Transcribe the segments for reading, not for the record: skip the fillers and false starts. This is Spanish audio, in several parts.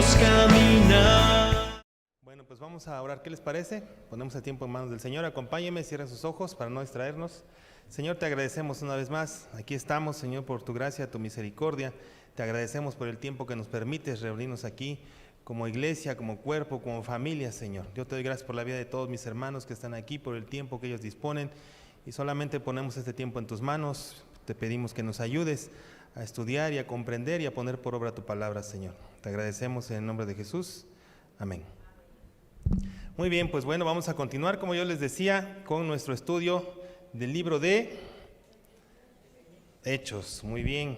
queremos caminar. Bueno, pues vamos a orar. ¿Qué les parece? Ponemos el tiempo en manos del Señor. Acompáñenme, cierren sus ojos para no distraernos. Señor, te agradecemos una vez más. Aquí estamos, Señor, por tu gracia, tu misericordia. Te agradecemos por el tiempo que nos permites reunirnos aquí como iglesia, como cuerpo, como familia, Señor. Yo te doy gracias por la vida de todos mis hermanos que están aquí, por el tiempo que ellos disponen. Y solamente ponemos este tiempo en tus manos. Te pedimos que nos ayudes a estudiar y a comprender y a poner por obra tu palabra, Señor. Te agradecemos en el nombre de Jesús. Amén. Muy bien, pues bueno, vamos a continuar, como yo les decía, con nuestro estudio del libro de Hechos. Muy bien,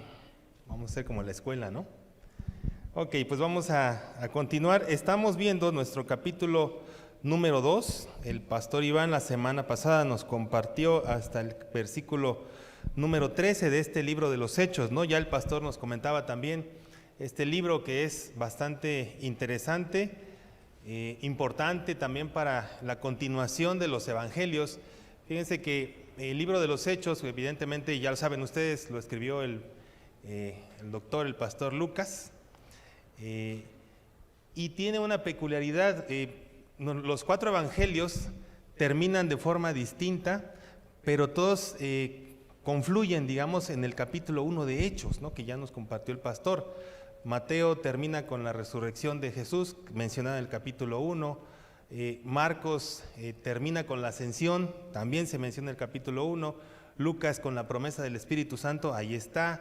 vamos a hacer como la escuela, ¿no? Ok, pues vamos a continuar. Estamos viendo nuestro capítulo número 2. El pastor Iván la semana pasada nos compartió hasta el versículo número 13 de este libro de los Hechos, ¿no? Ya el pastor nos comentaba también este libro que es bastante interesante, importante también para la continuación de los evangelios. Fíjense que el libro de los Hechos, evidentemente ya lo saben ustedes, lo escribió el doctor, el pastor Lucas, y tiene una peculiaridad. Los 4 evangelios terminan de forma distinta, pero todos confluyen, digamos, en el capítulo 1 de Hechos, ¿no? Que ya nos compartió el pastor. Mateo termina con la resurrección de Jesús, mencionada en el capítulo 1. Marcos termina con la ascensión, también se menciona en el capítulo 1. Lucas con la promesa del Espíritu Santo, ahí está.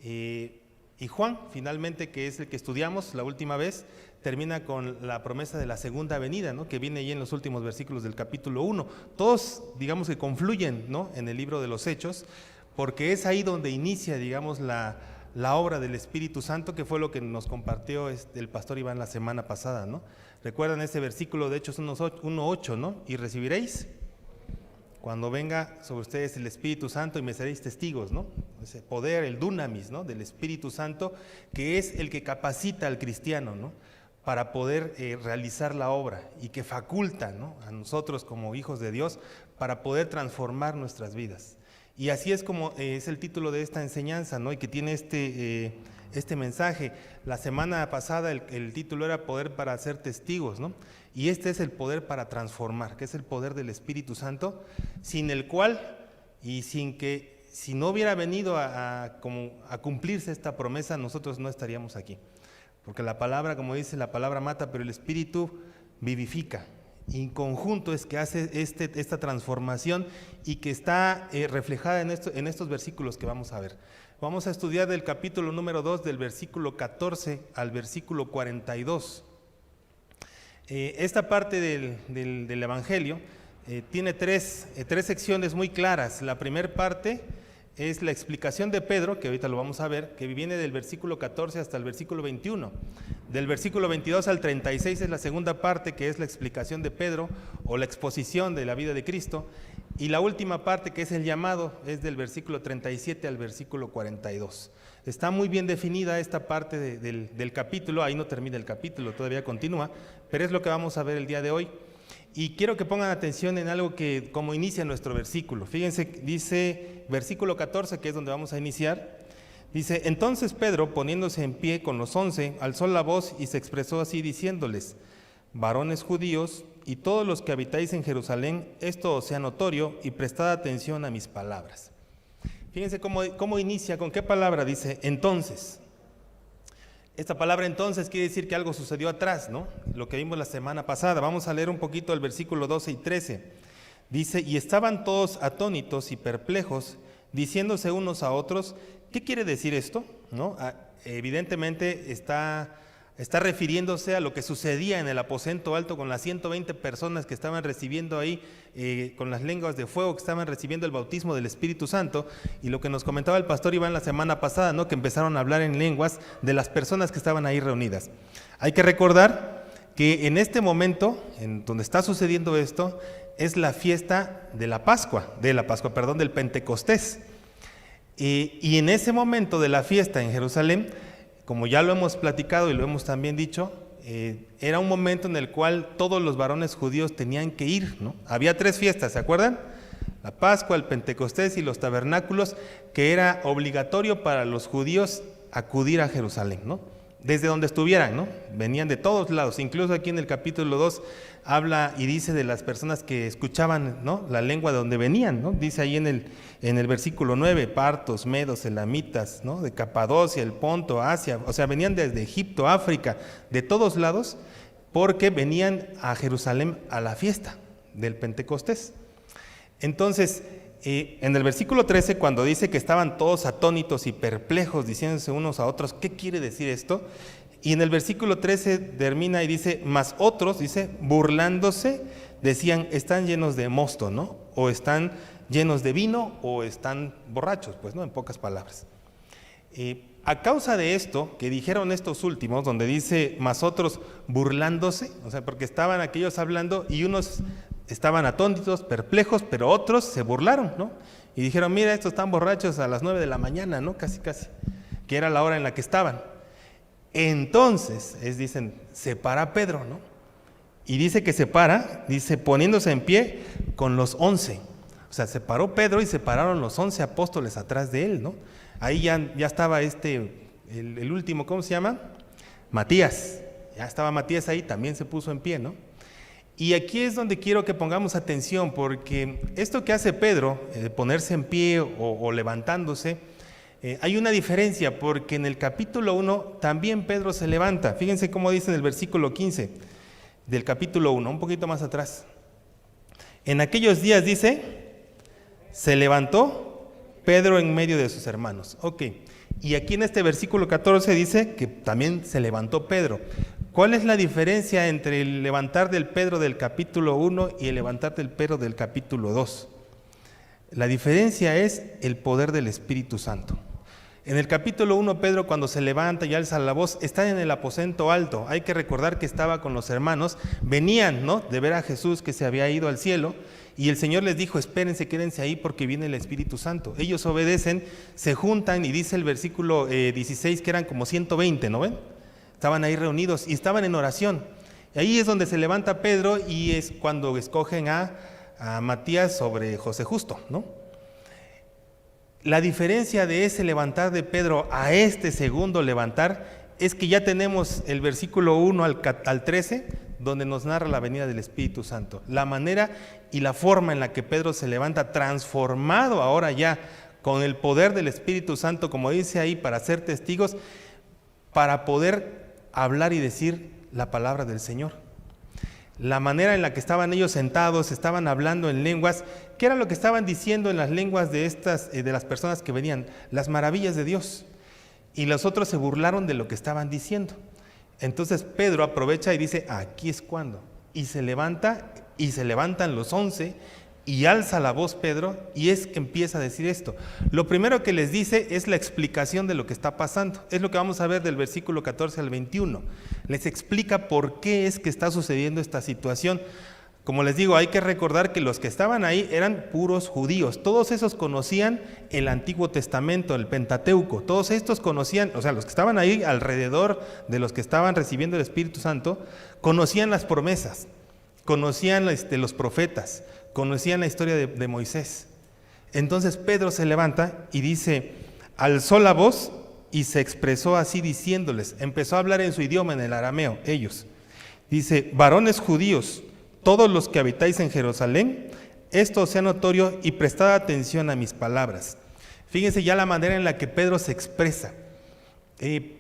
Y Juan, finalmente, que es el que estudiamos la última vez, termina con la promesa de la segunda venida, ¿no? Que viene ahí en los últimos versículos del capítulo 1. Todos, digamos, que confluyen, ¿no? En el libro de los Hechos, porque es ahí donde inicia, digamos, la obra del Espíritu Santo, que fue lo que nos compartió el pastor Iván la semana pasada, ¿no? Recuerdan ese versículo de Hechos 1:8, ¿no? Y recibiréis cuando venga sobre ustedes el Espíritu Santo y me seréis testigos, ¿no? Ese poder, el dunamis, ¿no? Del Espíritu Santo, que es el que capacita al cristiano, ¿no? Para poder realizar la obra, y que faculta, ¿no? A nosotros como hijos de Dios para poder transformar nuestras vidas. Y así es como es el título de esta enseñanza, ¿no? Y que tiene este mensaje. La semana pasada el título era Poder para ser testigos, ¿no? Y este es el poder para transformar, que es el poder del Espíritu Santo, sin el cual y sin que, si no hubiera venido a cumplirse esta promesa, nosotros no estaríamos aquí. Porque la palabra, como dice, la palabra mata, pero el Espíritu vivifica. Y en conjunto es que hace esta transformación, y que está reflejada en estos versículos que vamos a ver. Vamos a estudiar del capítulo número 2, del versículo 14 al versículo 42. Esta parte del Evangelio tiene tres secciones muy claras. La primera parte es la explicación de Pedro, que ahorita lo vamos a ver, que viene del versículo 14 hasta el versículo 21. Del versículo 22 al 36 es la segunda parte, que es la explicación de Pedro, o la exposición de la vida de Cristo. Y la última parte, que es el llamado, es del versículo 37 al versículo 42. Está muy bien definida esta parte del capítulo. Ahí no termina el capítulo, todavía continúa, pero es lo que vamos a ver el día de hoy. Y quiero que pongan atención en algo que, como inicia nuestro versículo. Fíjense, dice versículo 14, que es donde vamos a iniciar. Dice: entonces Pedro, poniéndose en pie con los 11, alzó la voz y se expresó así, diciéndoles: varones judíos y todos los que habitáis en Jerusalén, esto os sea notorio, y prestad atención a mis palabras. Fíjense cómo inicia, con qué palabra. Dice entonces. Esta palabra entonces quiere decir que algo sucedió atrás, ¿no? Lo que vimos la semana pasada. Vamos a leer un poquito el versículo 12 y 13. Dice: y estaban todos atónitos y perplejos, diciéndose unos a otros: ¿qué quiere decir esto? ¿No? Evidentemente está refiriéndose a lo que sucedía en el aposento alto con las 120 personas que estaban recibiendo ahí, con las lenguas de fuego, que estaban recibiendo el bautismo del Espíritu Santo. Y lo que nos comentaba el pastor Iván la semana pasada, ¿no? Que empezaron a hablar en lenguas de las personas que estaban ahí reunidas. Hay que recordar que en este momento, en donde está sucediendo esto, es la fiesta de la Pascua, del Pentecostés. Y en ese momento de la fiesta en Jerusalén, como ya lo hemos platicado y lo hemos también dicho, era un momento en el cual todos los varones judíos tenían que ir, ¿no? Había 3 fiestas, ¿se acuerdan? La Pascua, el Pentecostés y los tabernáculos, que era obligatorio para los judíos acudir a Jerusalén, ¿no? desde donde estuvieran, ¿no? Venían de todos lados. Incluso aquí en el capítulo 2 habla y dice de las personas que escuchaban, ¿no?, la lengua de donde venían, ¿no? Dice ahí en el versículo 9, partos, medos, elamitas, ¿no?, de Capadocia, el Ponto, Asia, o sea, venían desde Egipto, África, de todos lados, porque venían a Jerusalén a la fiesta del Pentecostés. Entonces, en el versículo 13, cuando dice que estaban todos atónitos y perplejos, diciéndose unos a otros, ¿qué quiere decir esto? Y en el versículo 13 termina y dice, mas otros, dice, burlándose, decían, están llenos de mosto, ¿no? O están llenos de vino, o están borrachos, pues, ¿no? En pocas palabras. A causa de esto, que dijeron estos últimos, donde dice, mas otros burlándose, o sea, porque estaban aquellos hablando y unos estaban atónitos, perplejos, pero otros se burlaron, ¿no? Y dijeron, mira, estos están borrachos a las 9 de la mañana, ¿no? Casi, que era la hora en la que estaban. Entonces, dicen, se para Pedro, ¿no? Y dice que se para, dice, poniéndose en pie con los 11. O sea, se paró Pedro y se pararon los 11 apóstoles atrás de él, ¿no? Ahí ya estaba el último, ¿cómo se llama? Matías. Ya estaba Matías ahí, también se puso en pie, ¿no? Y aquí es donde quiero que pongamos atención, porque esto que hace Pedro, ponerse en pie o levantándose, hay una diferencia, porque en el capítulo 1 también Pedro se levanta. Fíjense cómo dice en el versículo 15 del capítulo 1, un poquito más atrás. En aquellos días, dice, se levantó Pedro en medio de sus hermanos. Ok, y aquí en este versículo 14 dice que también se levantó Pedro. ¿Cuál es la diferencia entre el levantar del Pedro del capítulo 1 y el levantar del Pedro del capítulo 2? La diferencia es el poder del Espíritu Santo. En el capítulo 1, Pedro, cuando se levanta y alza la voz, está en el aposento alto. Hay que recordar que estaba con los hermanos, venían, ¿no?, de ver a Jesús que se había ido al cielo, y el Señor les dijo, espérense, quédense ahí porque viene el Espíritu Santo. Ellos obedecen, se juntan, y dice el versículo 16 que eran como 120, ¿no ven? Estaban ahí reunidos y estaban en oración. Y ahí es donde se levanta Pedro, y es cuando escogen a Matías sobre José Justo, ¿no? La diferencia de ese levantar de Pedro a este segundo levantar es que ya tenemos el versículo 1 al 13, donde nos narra la venida del Espíritu Santo. La manera y la forma en la que Pedro se levanta, transformado ahora ya con el poder del Espíritu Santo, como dice ahí, para ser testigos, para poder hablar y decir la palabra del Señor. La manera en la que estaban ellos sentados, estaban hablando en lenguas. ¿Qué era lo que estaban diciendo en las lenguas de las personas que venían? Las maravillas de Dios. Y los otros se burlaron de lo que estaban diciendo. Entonces Pedro aprovecha y dice, aquí es cuando. Y se levanta, y se levantan los 11, y alza la voz Pedro, y es que empieza a decir esto. Lo primero que les dice es la explicación de lo que está pasando. Es lo que vamos a ver del versículo 14 al 21. Les explica por qué es que está sucediendo esta situación. Como les digo, hay que recordar que los que estaban ahí eran puros judíos. Todos esos conocían el Antiguo Testamento, el Pentateuco. Todos estos conocían, o sea, los que estaban ahí alrededor de los que estaban recibiendo el Espíritu Santo, conocían las promesas, conocían los profetas, conocían la historia de Moisés. Entonces Pedro se levanta y dice, alzó la voz y se expresó así diciéndoles, empezó a hablar en su idioma, en el arameo, ellos. Dice, varones judíos, todos los que habitáis en Jerusalén, esto sea notorio y prestad atención a mis palabras. Fíjense ya la manera en la que Pedro se expresa.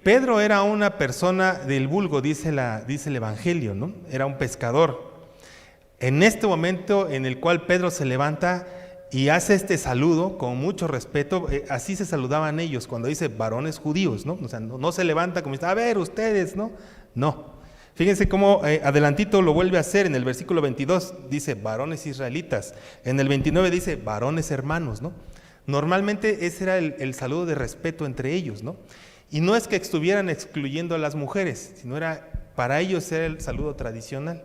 Pedro era una persona del vulgo, dice el Evangelio, ¿no? Era un pescador. En este momento en el cual Pedro se levanta y hace este saludo con mucho respeto, así se saludaban ellos cuando dice varones judíos, ¿no? O sea, no se levanta como dice, a ver ustedes, ¿no? No. Fíjense cómo adelantito lo vuelve a hacer en el versículo 22, dice varones israelitas. En el 29 dice varones hermanos, ¿no? Normalmente ese era el saludo de respeto entre ellos, ¿no? Y no es que estuvieran excluyendo a las mujeres, sino para ellos era el saludo tradicional.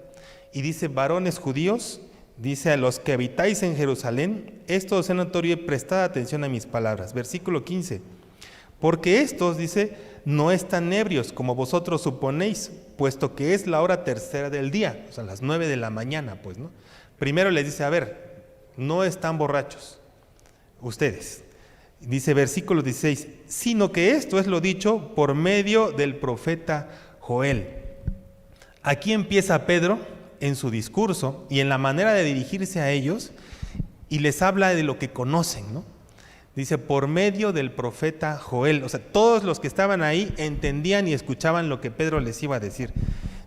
Y dice, varones judíos, dice, a los que habitáis en Jerusalén, esto os es notorio y prestad atención a mis palabras. Versículo 15, porque estos, dice, no están ebrios como vosotros suponéis, puesto que es la hora tercera del día, o sea, las 9 de la mañana, pues, ¿no? Primero les dice, a ver, no están borrachos, ustedes. Dice versículo 16, sino que esto es lo dicho por medio del profeta Joel. Aquí empieza Pedro en su discurso y en la manera de dirigirse a ellos y les habla de lo que conocen, ¿no? Dice, por medio del profeta Joel. O sea, todos los que estaban ahí entendían y escuchaban lo que Pedro les iba a decir.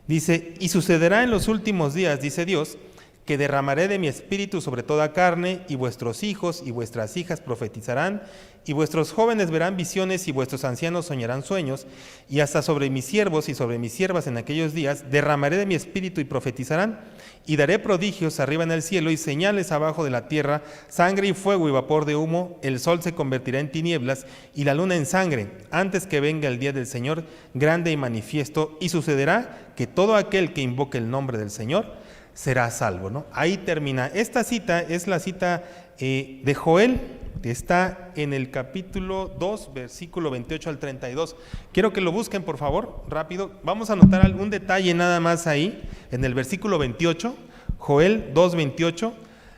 Dice, y sucederá en los últimos días, dice Dios, que derramaré de mi espíritu sobre toda carne, y vuestros hijos y vuestras hijas profetizarán, y vuestros jóvenes verán visiones, y vuestros ancianos soñarán sueños, y hasta sobre mis siervos y sobre mis siervas en aquellos días derramaré de mi espíritu y profetizarán, y daré prodigios arriba en el cielo y señales abajo de la tierra, sangre y fuego y vapor de humo, el sol se convertirá en tinieblas y la luna en sangre, antes que venga el día del Señor grande y manifiesto, y sucederá que todo aquel que invoque el nombre del Señor será salvo, ¿no? Ahí termina. Esta cita es la cita de Joel, que está en el capítulo 2, versículo 28 al 32. Quiero que lo busquen, por favor, rápido. Vamos a notar algún detalle nada más ahí, en el versículo 28, Joel 2, 28.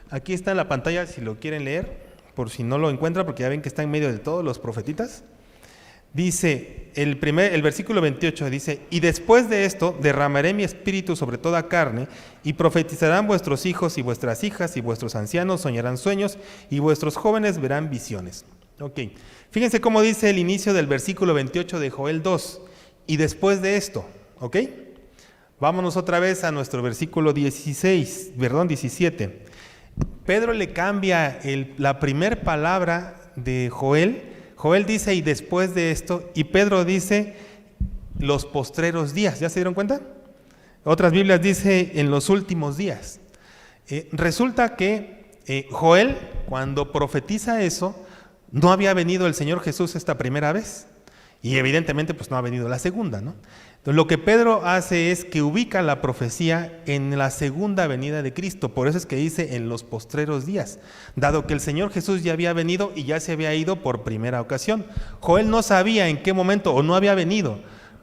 Aquí está en la pantalla si lo quieren leer, por si no lo encuentran, porque ya ven que está en medio de todos los profetitas. Dice, el versículo 28 dice, y después de esto derramaré mi espíritu sobre toda carne, y profetizarán vuestros hijos y vuestras hijas, y vuestros ancianos soñarán sueños, y vuestros jóvenes verán visiones. Ok, fíjense cómo dice el inicio del versículo 28 de Joel 2, y después de esto, ok, vámonos otra vez a nuestro versículo 17. Pedro le cambia la primer palabra de Joel. Joel dice, y después de esto, y Pedro dice, los postreros días. ¿Ya se dieron cuenta? Otras Biblias dice, en los últimos días. Resulta que Joel, cuando profetiza eso, no había venido el Señor Jesús esta primera vez, y evidentemente pues no ha venido la segunda, ¿no? Entonces, lo que Pedro hace es que ubica la profecía en la segunda venida de Cristo. Por eso es que dice en los postreros días, dado que el Señor Jesús ya había venido y ya se había ido por primera ocasión. Joel no sabía en qué momento o no había venido.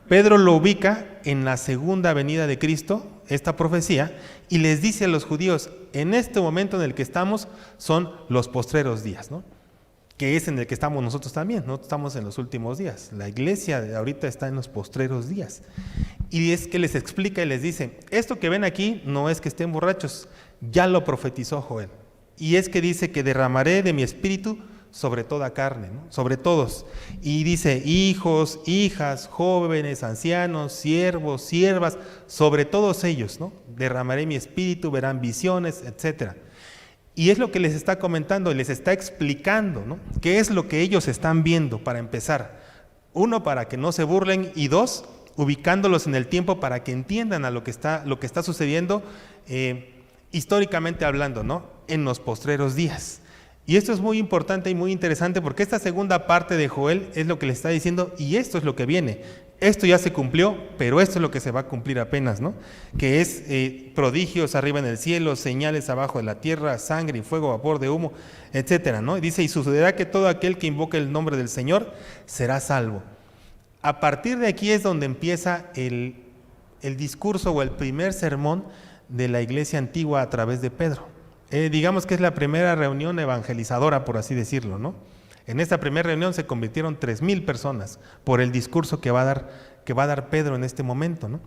Pedro lo ubica en la segunda venida de Cristo, esta profecía, y les dice a los judíos, en este momento en el que estamos son los postreros días, ¿no? Que es en el que estamos nosotros también, no estamos en los últimos días. La iglesia de ahorita está en los postreros días. Y es que les explica y les dice, esto que ven aquí no es que estén borrachos, ya lo profetizó Joel. Y es que dice que derramaré de mi espíritu sobre toda carne, ¿no? Sobre todos. Y dice, hijos, hijas, jóvenes, ancianos, siervos, siervas, sobre todos ellos, ¿no? Derramaré mi espíritu, verán visiones, etcétera. Y es lo que les está comentando, les está explicando, ¿no? ¿Qué es lo que ellos están viendo para empezar? Uno, para que no se burlen, y dos, ubicándolos en el tiempo para que entiendan a lo que está sucediendo históricamente hablando, ¿no? En los postreros días. Y esto es muy importante y muy interesante porque esta segunda parte de Joel es lo que le está diciendo, y esto es lo que viene. Esto ya se cumplió, pero esto es lo que se va a cumplir apenas, ¿no? Que es prodigios arriba en el cielo, señales abajo de la tierra, sangre y fuego, vapor de humo, etcétera, ¿no? Y dice, y sucederá que todo aquel que invoque el nombre del Señor será salvo. A partir de aquí es donde empieza el discurso o el primer sermón de la iglesia antigua a través de Pedro. Digamos que es la primera reunión evangelizadora, por así decirlo, ¿no? En esta primera reunión se convirtieron 3,000 personas por el discurso que va a dar Pedro en este momento, ¿no?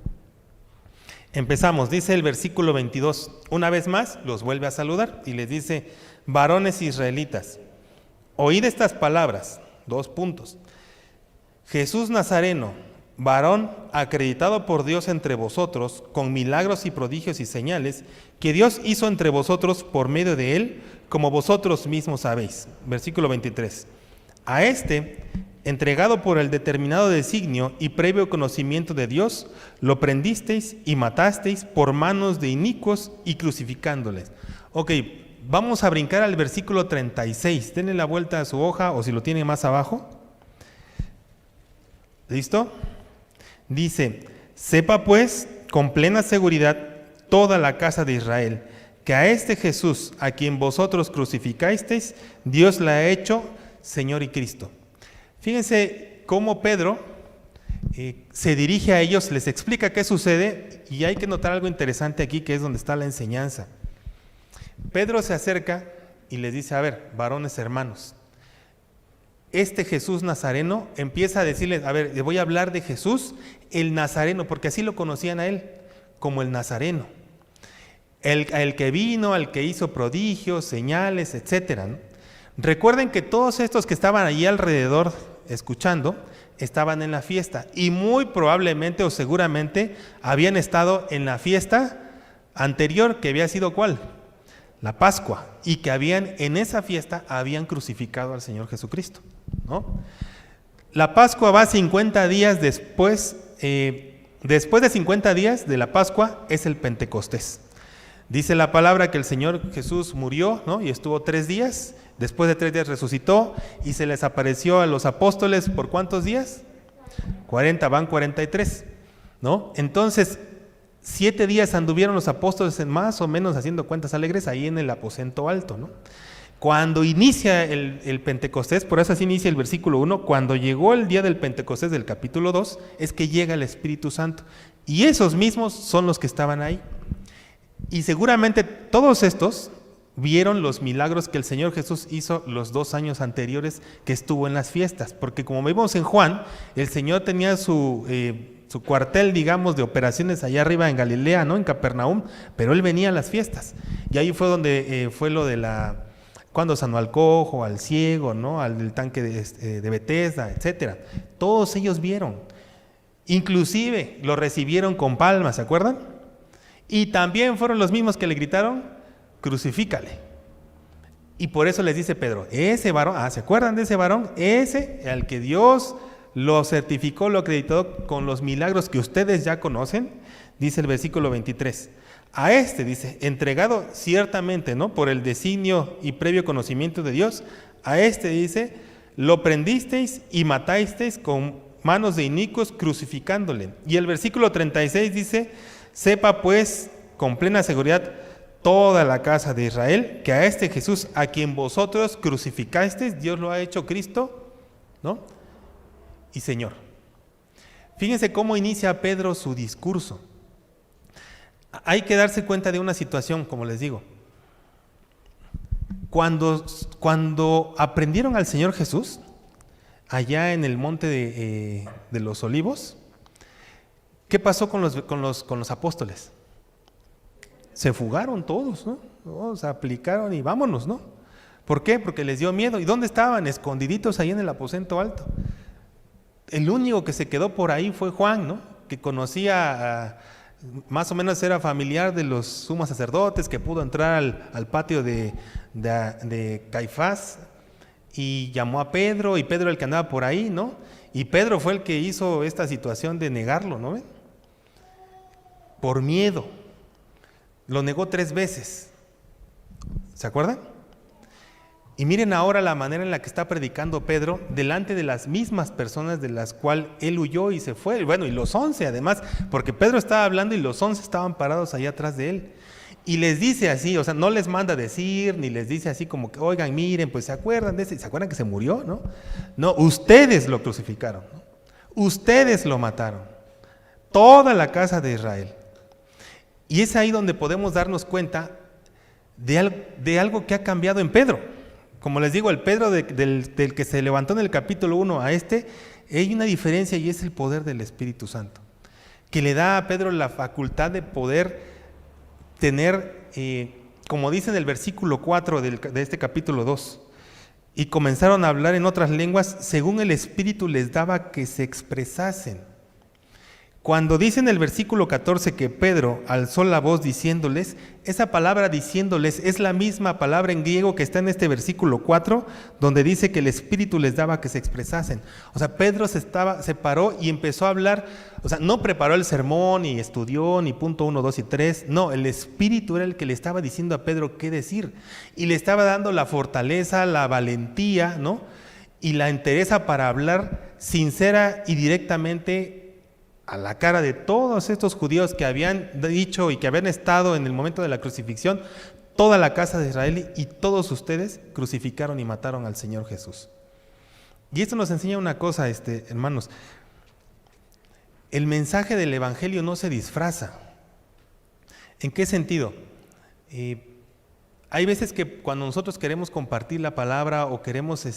Empezamos, dice el versículo 22, una vez más los vuelve a saludar y les dice, varones israelitas, oíd estas palabras, 2 puntos. Jesús Nazareno, varón acreditado por Dios entre vosotros, con milagros y prodigios y señales, que Dios hizo entre vosotros por medio de él, como vosotros mismos sabéis. Versículo 23. A este, entregado por el determinado designio y previo conocimiento de Dios, lo prendisteis y matasteis por manos de inicuos y crucificándoles. Ok, vamos a brincar al versículo 36. Denle la vuelta a su hoja o si lo tiene más abajo. ¿Listo? Dice, sepa pues con plena seguridad toda la casa de Israel, que a este Jesús, a quien vosotros crucificasteis, Dios le ha hecho Señor y Cristo. Fíjense cómo Pedro se dirige a ellos, les explica qué sucede, y hay que notar algo interesante aquí, que es donde está la enseñanza. Pedro se acerca y les dice, a ver, varones hermanos, este Jesús Nazareno, empieza a decirles, a ver, les voy a hablar de Jesús, el Nazareno, porque así lo conocían a él, como el Nazareno. El que vino, al que hizo prodigios, señales, etcétera, ¿no? Recuerden que todos estos que estaban allí alrededor escuchando, estaban en la fiesta y muy probablemente o seguramente habían estado en la fiesta anterior, que había sido ¿cuál? La Pascua, y que en esa fiesta habían crucificado al Señor Jesucristo, ¿no? La Pascua va 50 días después, después de 50 días de la Pascua es el Pentecostés. Dice la palabra que el Señor Jesús murió, ¿no? Y estuvo 3 días, después de 3 días resucitó y se les apareció a los apóstoles, ¿por cuántos días? 40, van 43, ¿no? Entonces, 7 días anduvieron los apóstoles más o menos haciendo cuentas alegres ahí en el aposento alto, ¿no? Cuando inicia el Pentecostés, por eso así inicia el versículo 1, cuando llegó el día del Pentecostés del capítulo 2, es que llega el Espíritu Santo. Y esos mismos son los que estaban ahí. Y seguramente todos estos vieron los milagros que el Señor Jesús hizo los 2 años anteriores que estuvo en las fiestas, porque como vimos en Juan, el Señor tenía su cuartel, digamos, de operaciones allá arriba en Galilea, ¿no? En Capernaum, pero él venía a las fiestas. Y ahí fue donde fue lo de cuando sanó al cojo, al ciego, ¿no? Al del tanque de Betesda, etcétera. Todos ellos vieron. Inclusive lo recibieron con palmas, ¿se acuerdan? Y también fueron los mismos que le gritaron, crucifícale. Y por eso les dice Pedro, ese varón, ¿se acuerdan de ese varón? Ese al que Dios lo certificó, lo acreditó con los milagros que ustedes ya conocen, dice el versículo 23. A este, dice, entregado ciertamente, ¿no? Por el designio y previo conocimiento de Dios, a este, dice, lo prendisteis y matasteis con manos de inicuos crucificándole. Y el versículo 36 dice, sepa pues con plena seguridad toda la casa de Israel que a este Jesús a quien vosotros crucificasteis, Dios lo ha hecho Cristo, ¿no? Y Señor. Fíjense cómo inicia Pedro su discurso. Hay que darse cuenta de una situación, como les digo. Cuando aprendieron al Señor Jesús, allá en el monte de los Olivos, ¿qué pasó con los apóstoles? Se fugaron todos, ¿no? Se aplicaron y vámonos, ¿no? ¿Por qué? Porque les dio miedo. ¿Y dónde estaban? Escondiditos ahí en el aposento alto. El único que se quedó por ahí fue Juan, ¿no? Que conocía, más o menos era familiar de los sumos sacerdotes, que pudo entrar al patio de Caifás y llamó a Pedro, y Pedro el que andaba por ahí, ¿no? Y Pedro fue el que hizo esta situación de negarlo, ¿no? Por miedo. Lo negó 3 veces. ¿Se acuerdan? Y miren ahora la manera en la que está predicando Pedro delante de las mismas personas de las cuales él huyó y se fue. Bueno, y los 11 además, porque Pedro estaba hablando y los 11 estaban parados allá atrás de él. Y les dice así, o sea, no les manda decir, ni les dice así como que, oigan, miren, pues se acuerdan de ese, ¿se acuerdan que se murió? No, ustedes lo crucificaron, ¿no? Ustedes lo mataron. Toda la casa de Israel. Y es ahí donde podemos darnos cuenta de algo que ha cambiado en Pedro. Como les digo, el Pedro del que se levantó en el capítulo 1 a hay una diferencia, y es el poder del Espíritu Santo, que le da a Pedro la facultad de poder tener, como dice en el versículo 4 de este capítulo 2, y comenzaron a hablar en otras lenguas según el Espíritu les daba que se expresasen. Cuando dice en el versículo 14 que Pedro alzó la voz diciéndoles, esa palabra diciéndoles es la misma palabra en griego que está en este versículo 4, donde dice que el Espíritu les daba que se expresasen. O sea, Pedro se paró y empezó a hablar, o sea, no preparó el sermón, ni estudió, ni punto 1, 2 y 3, no, el Espíritu era el que le estaba diciendo a Pedro qué decir, y le estaba dando la fortaleza, la valentía, ¿no? Y la entereza para hablar sincera y directamente a la cara de todos estos judíos que habían dicho y que habían estado en el momento de la crucifixión, toda la casa de Israel y todos ustedes crucificaron y mataron al Señor Jesús. Y esto nos enseña una cosa, hermanos, el mensaje del Evangelio no se disfraza. ¿En qué sentido? Hay veces que cuando nosotros queremos compartir la palabra o queremos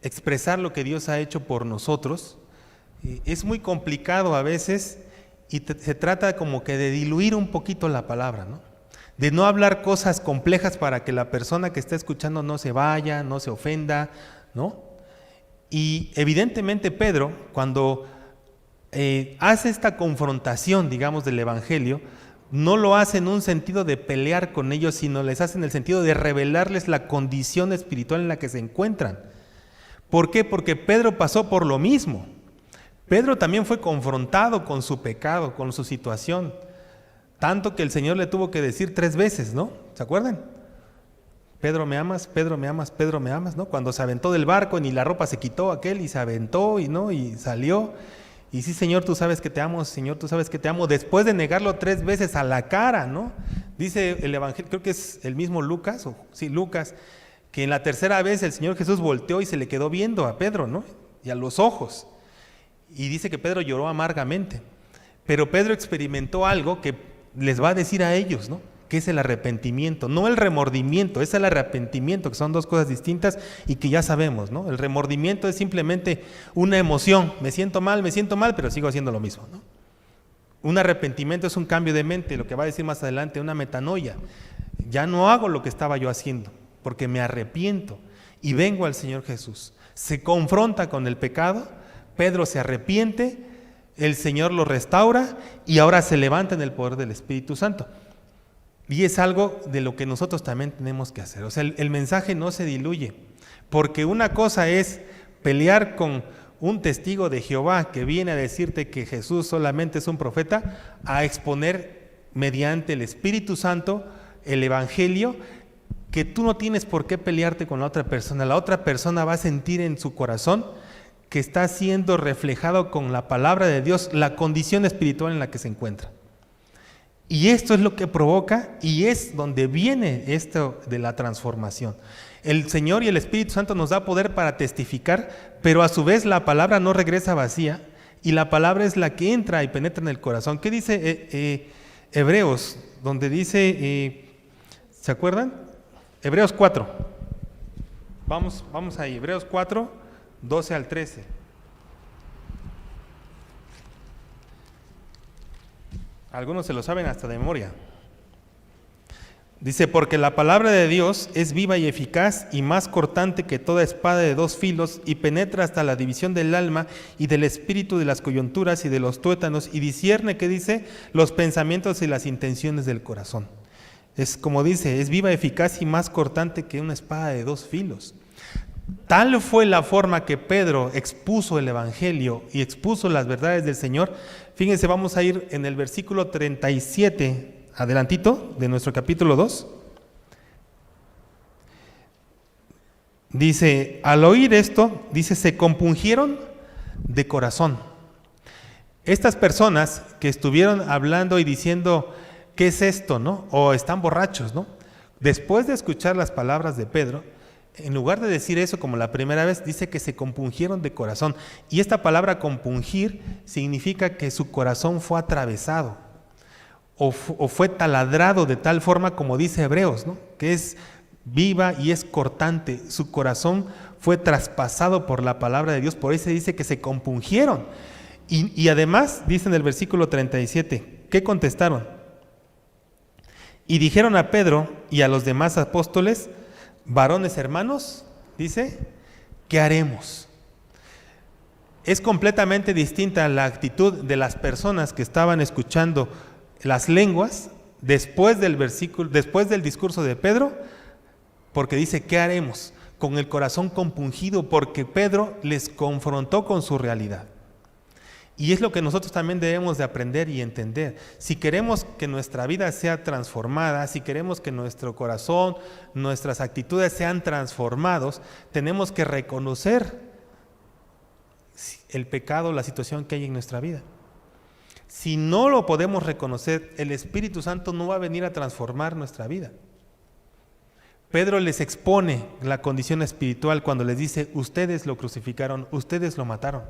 expresar lo que Dios ha hecho por nosotros, es muy complicado a veces y se trata como que de diluir un poquito la palabra, ¿no? De no hablar cosas complejas para que la persona que está escuchando no se vaya, no se ofenda, ¿no? Y evidentemente Pedro, cuando hace esta confrontación, digamos, del Evangelio, no lo hace en un sentido de pelear con ellos, sino les hace en el sentido de revelarles la condición espiritual en la que se encuentran. ¿Por qué? Porque Pedro pasó por lo mismo. Pedro también fue confrontado con su pecado, con su situación, tanto que el Señor le tuvo que decir 3 veces, ¿no? ¿Se acuerdan? Pedro, ¿me amas? Pedro, ¿me amas? Pedro, ¿me amas? ¿No? Cuando se aventó del barco, ni la ropa se quitó aquel y se aventó y salió. Y sí, Señor, tú sabes que te amo, Señor, tú sabes que te amo, después de negarlo 3 veces a la cara, ¿no? Dice el Evangelio, creo que es el mismo Lucas, Lucas, que en la 3ª vez el Señor Jesús volteó y se le quedó viendo a Pedro, ¿no? Y a los ojos. Y dice que Pedro lloró amargamente. Pero Pedro experimentó algo que les va a decir a ellos, ¿no? Que es el arrepentimiento, no el remordimiento, es el arrepentimiento, que son 2 cosas distintas y que ya sabemos, ¿no? El remordimiento es simplemente una emoción, me siento mal, pero sigo haciendo lo mismo, ¿no? Un arrepentimiento es un cambio de mente, lo que va a decir más adelante, una metanoia. Ya no hago lo que estaba yo haciendo, porque me arrepiento y vengo al Señor Jesús. Se confronta con el pecado, Pedro se arrepiente, el Señor lo restaura y ahora se levanta en el poder del Espíritu Santo. Y es algo de lo que nosotros también tenemos que hacer. O sea, el mensaje no se diluye, porque una cosa es pelear con un testigo de Jehová que viene a decirte que Jesús solamente es un profeta, a exponer mediante el Espíritu Santo el Evangelio, que tú no tienes por qué pelearte con la otra persona. La otra persona va a sentir en su corazón que está siendo reflejado con la palabra de Dios la condición espiritual en la que se encuentra. Y esto es lo que provoca y es donde viene esto de la transformación. El Señor y el Espíritu Santo nos da poder para testificar, pero a su vez la palabra no regresa vacía y la palabra es la que entra y penetra en el corazón. ¿Qué dice Hebreos? Donde dice, ¿se acuerdan? Hebreos 4. Vamos ahí, Hebreos 4, 12 al 13. Algunos se lo saben hasta de memoria. Dice, porque la palabra de Dios es viva y eficaz y más cortante que toda espada de 2 filos y penetra hasta la división del alma y del espíritu, de las coyunturas y de los tuétanos y discierne, ¿qué dice? Los pensamientos y las intenciones del corazón. Es como dice, es viva, eficaz y más cortante que una espada de 2 filos. Tal fue la forma que Pedro expuso el Evangelio y expuso las verdades del Señor. Fíjense, vamos a ir en el versículo 37, adelantito, de nuestro capítulo 2. Dice, al oír esto, dice, se compungieron de corazón. Estas personas que estuvieron hablando y diciendo, ¿qué es esto, no? O están borrachos, ¿no? Después de escuchar las palabras de Pedro, en lugar de decir eso como la primera vez, dice que se compungieron de corazón. Y esta palabra compungir significa que su corazón fue atravesado o fue taladrado de tal forma como dice Hebreos, ¿no? Que es viva y es cortante. Su corazón fue traspasado por la palabra de Dios, por eso dice que se compungieron. Y además, dice en el versículo 37, ¿qué contestaron? Y dijeron a Pedro y a los demás apóstoles, varones hermanos, dice, ¿qué haremos? Es completamente distinta la actitud de las personas que estaban escuchando las lenguas después del discurso de Pedro, porque dice, ¿qué haremos? Con el corazón compungido, porque Pedro les confrontó con su realidad. Y es lo que nosotros también debemos de aprender y entender. Si queremos que nuestra vida sea transformada, si queremos que nuestro corazón, nuestras actitudes sean transformados, tenemos que reconocer el pecado, la situación que hay en nuestra vida. Si no lo podemos reconocer, el Espíritu Santo no va a venir a transformar nuestra vida. Pedro les expone la condición espiritual cuando les dice, ustedes lo crucificaron, ustedes lo mataron.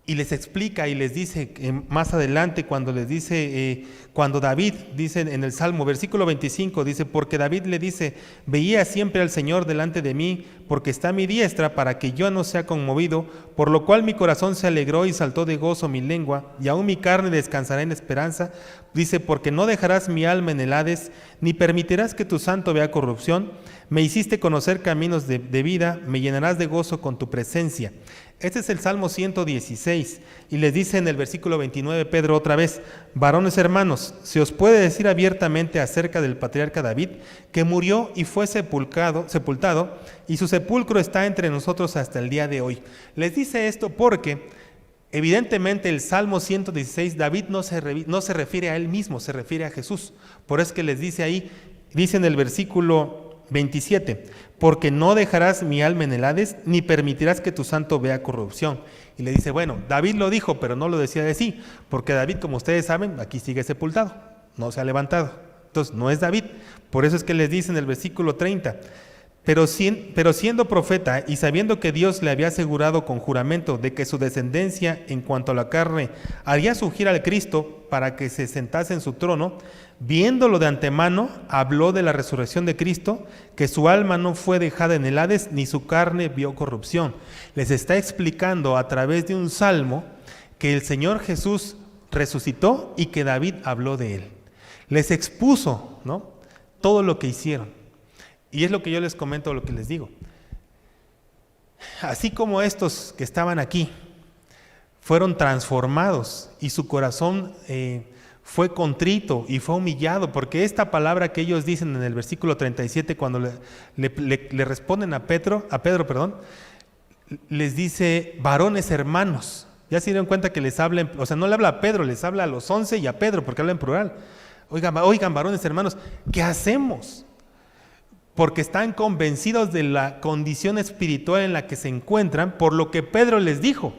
y les explica y les dice más adelante cuando les dice, cuando David dice en el Salmo, versículo 25, dice, porque David le dice, veía siempre al Señor delante de mí, porque está a mi diestra para que yo no sea conmovido, por lo cual mi corazón se alegró y saltó de gozo mi lengua, y aún mi carne descansará en esperanza. Dice, porque no dejarás mi alma en el Hades, ni permitirás que tu santo vea corrupción. Me hiciste conocer caminos de vida, me llenarás de gozo con tu presencia. Este es el Salmo 116, y les dice en el versículo 29 Pedro otra vez, varones hermanos, se os puede decir abiertamente acerca del patriarca David, que murió y fue sepultado, y su sepulcro está entre nosotros hasta el día de hoy. Les dice esto porque evidentemente el Salmo 116, David no se refiere a él mismo, se refiere a Jesús. Por eso es que les dice ahí, dice en el versículo 27, porque no dejarás mi alma en el Hades, ni permitirás que tu santo vea corrupción. Y le dice, bueno, David lo dijo, pero no lo decía de sí, porque David, como ustedes saben, aquí sigue sepultado, no se ha levantado. Entonces, no es David. Por eso es que les dice en el versículo 30, pero siendo profeta y sabiendo que Dios le había asegurado con juramento de que su descendencia en cuanto a la carne haría surgir al Cristo para que se sentase en su trono, viéndolo de antemano, habló de la resurrección de Cristo, que su alma no fue dejada en el Hades, ni su carne vio corrupción. Les está explicando a través de un salmo que el Señor Jesús resucitó y que David habló de él. Les expuso, ¿no?, todo lo que hicieron. Y es lo que yo les comento, lo que les digo. Así como estos que estaban aquí fueron transformados y su corazón fue contrito y fue humillado, porque esta palabra que ellos dicen en el versículo 37 cuando le responden a Pedro, les dice varones hermanos. Ya se dieron cuenta que les habla, o sea, no le habla a Pedro, les habla a los 11 y a Pedro, porque habla en plural. Oigan, varones hermanos, ¿qué hacemos? Porque están convencidos de la condición espiritual en la que se encuentran por lo que Pedro les dijo,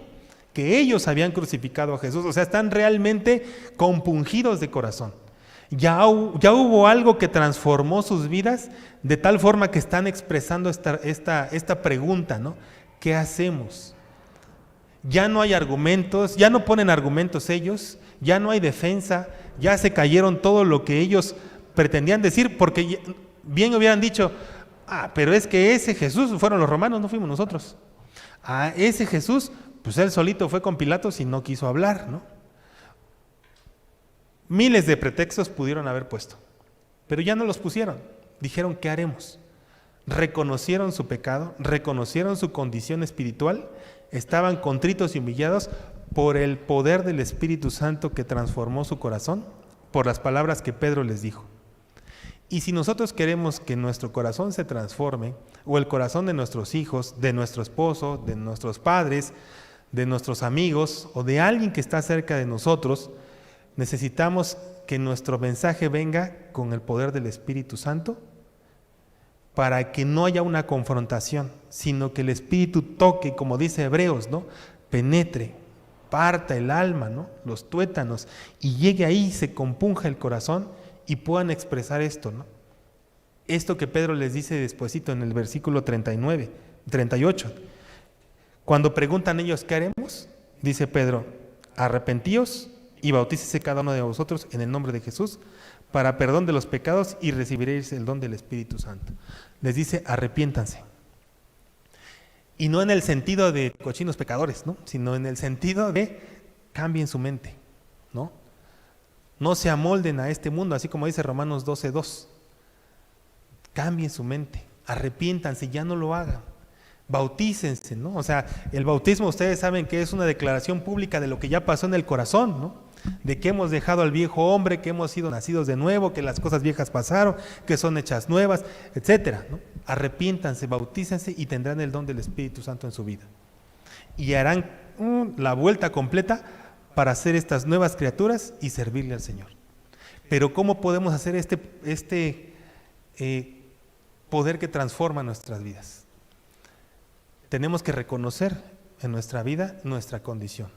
que ellos habían crucificado a Jesús. O sea, están realmente compungidos de corazón. Ya hubo algo que transformó sus vidas de tal forma que están expresando esta pregunta, ¿no? ¿Qué hacemos? Ya no hay argumentos, ya no ponen argumentos ellos, ya no hay defensa, ya se cayeron todo lo que ellos pretendían decir, porque bien hubieran dicho, pero es que ese Jesús fueron los romanos, no fuimos nosotros. Ese Jesús, pues él solito fue con Pilatos y no quiso hablar, ¿no? Miles de pretextos pudieron haber puesto, pero ya no los pusieron. Dijeron, ¿qué haremos? Reconocieron su pecado, reconocieron su condición espiritual, estaban contritos y humillados por el poder del Espíritu Santo que transformó su corazón, por las palabras que Pedro les dijo. Y si nosotros queremos que nuestro corazón se transforme, o el corazón de nuestros hijos, de nuestro esposo, de nuestros padres, de nuestros amigos, o de alguien que está cerca de nosotros, necesitamos que nuestro mensaje venga con el poder del Espíritu Santo, para que no haya una confrontación, sino que el Espíritu toque, como dice Hebreos, ¿no?, penetre, parta el alma, ¿no?, los tuétanos, y llegue ahí, se compunja el corazón, y puedan expresar esto, ¿no? Esto que Pedro les dice despuesito en el versículo 38. Cuando preguntan ellos, ¿qué haremos? Dice Pedro, arrepentíos y bautícese cada uno de vosotros en el nombre de Jesús para perdón de los pecados y recibiréis el don del Espíritu Santo. Les dice, arrepiéntanse. Y no en el sentido de cochinos pecadores, ¿no?, sino en el sentido de cambien su mente, ¿no? No se amolden a este mundo, así como dice Romanos 12:2. Cambien su mente, arrepiéntanse, ya no lo hagan. Bautícense, ¿no? O sea, el bautismo ustedes saben que es una declaración pública de lo que ya pasó en el corazón, ¿no? De que hemos dejado al viejo hombre, que hemos sido nacidos de nuevo, que las cosas viejas pasaron, que son hechas nuevas, etcétera, ¿no? Arrepiéntanse, bautícense y tendrán el don del Espíritu Santo en su vida. Y harán la vuelta completa para hacer estas nuevas criaturas y servirle al Señor. Pero ¿cómo podemos hacer este poder que transforma nuestras vidas? Tenemos que reconocer en nuestra vida nuestra condición.